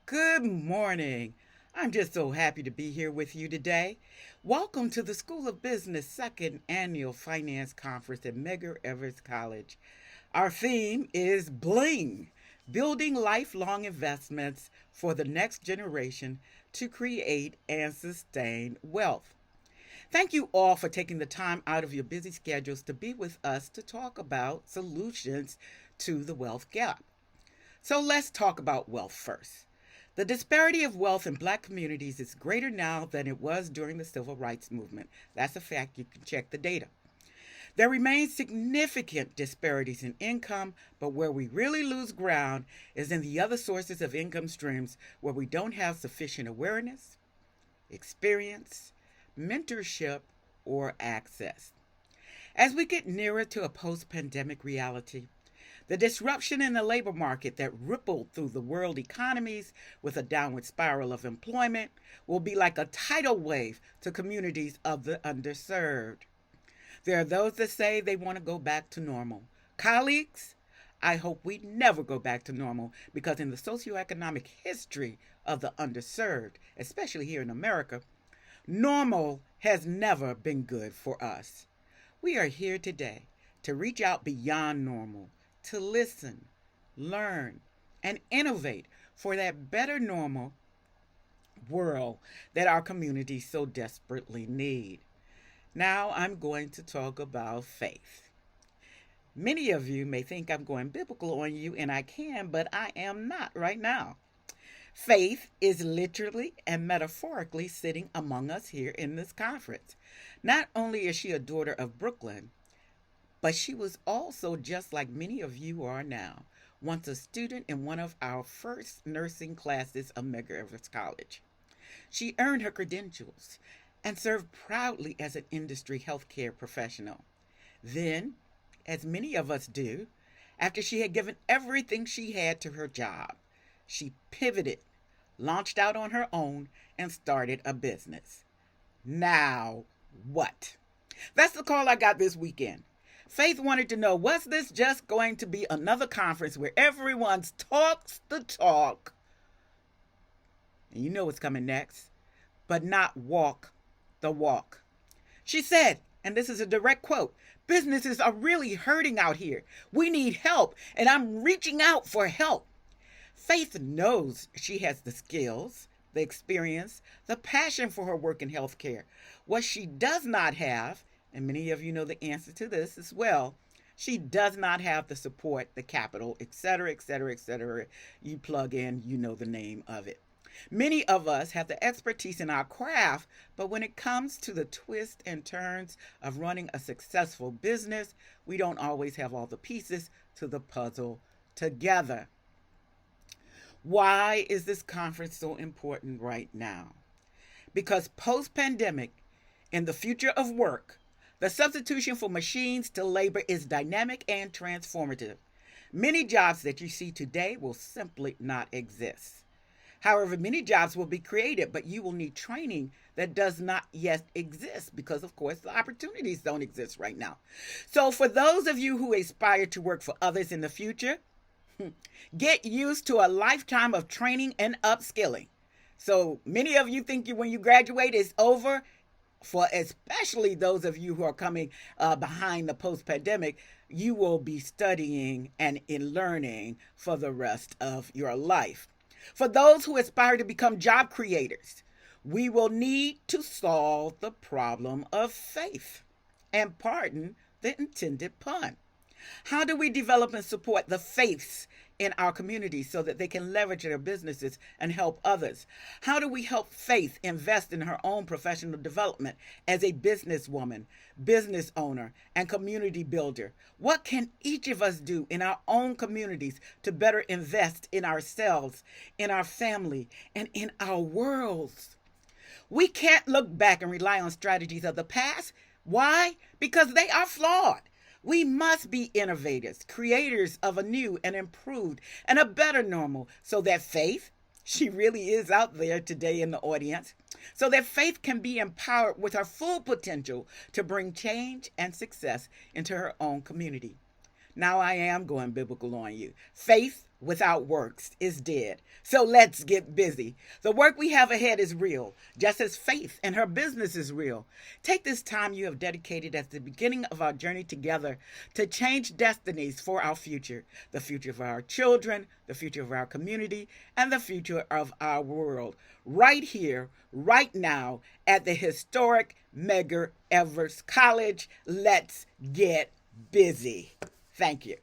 Good morning. I'm just so happy to be here with you today. Welcome to the School of Business second annual finance conference at Medgar Evers College. Our theme is Bling, building lifelong investments for the next generation to create and sustain wealth. Thank you all for taking the time out of your busy schedules to be with us to talk about solutions to the wealth gap. So let's talk about wealth first. The disparity of wealth in black communities is greater now than it was during the civil rights movement. That's a fact. You can check the data. There remain significant disparities in income, but where we really lose ground is in the other sources of income streams where we don't have sufficient awareness, experience, mentorship, or access. As we get nearer to a post pandemic reality, the disruption in the labor market that rippled through the world economies with a downward spiral of employment will be like a tidal wave to communities of the underserved. There are those that say they want to go back to normal. Colleagues, I hope we never go back to normal because in the socio-economic history of the underserved, especially here in America, normal has never been good for us. We are here today to reach out beyond normal, to listen, learn, and innovate for that better normal world that our communities so desperately need. Now I'm going to talk about faith. Many of you may think I'm going biblical on you, and I can, but I am not right now. Faith is literally and metaphorically sitting among us here in this conference. Not only is she a daughter of Brooklyn, but she was also, just like many of you are now, once a student in one of our first nursing classes of Medgar Evers College. She earned her credentials and served proudly as an industry healthcare professional. Then, as many of us do, after she had given everything she had to her job, she pivoted, launched out on her own, and started a business. Now, what? That's the call I got this weekend. Faith wanted to know, was this just going to be another conference where everyone talks the talk, and you know what's coming next, but not walk the walk? She said, and this is a direct quote, businesses are really hurting out here. We need help, and I'm reaching out for help. Faith knows she has the skills, the experience, the passion for her work in healthcare. What she does not have, and many of you know the answer to this as well, she does not have the support, the capital, etc., etc., etc. You plug in, you know the name of it. Many of us have the expertise in our craft, but when it comes to the twists and turns of running a successful business, we don't always have all the pieces to the puzzle together. Why is this conference so important right now? Because post pandemic, in the future of work, the substitution for machines to labor is dynamic and transformative. Many jobs that you see today will simply not exist. However, many jobs will be created, but you will need training that does not yet exist because, of course, the opportunities don't exist right now. So, for those of you who aspire to work for others in the future, get used to a lifetime of training and upskilling. So, many of you think when you graduate, it's over. For especially those of you who are coming behind the post-pandemic, you will be studying and in learning for the rest of your life. For those who aspire to become job creators, we will need to solve the problem of faith. And pardon the intended pun. How do we develop and support the faiths in our communities so that they can leverage their businesses and help others? How do we help Faith invest in her own professional development as a businesswoman, business owner, and community builder? What can each of us do in our own communities to better invest in ourselves, in our family, and in our worlds? We can't look back and rely on strategies of the past. Why? Because they are flawed. We must be innovators, creators of a new and improved and a better normal so that Faith, she really is out there today in the audience, so that Faith can be empowered with her full potential to bring change and success into her own community. Now I am going biblical on you. Faith without works is dead. So let's get busy. The work we have ahead is real, just as faith and her business is real. Take this time you have dedicated at the beginning of our journey together to change destinies for our future, the future of our children, the future of our community, and the future of our world. Right here, right now, at the historic Medgar Evers College. Let's get busy. Thank you.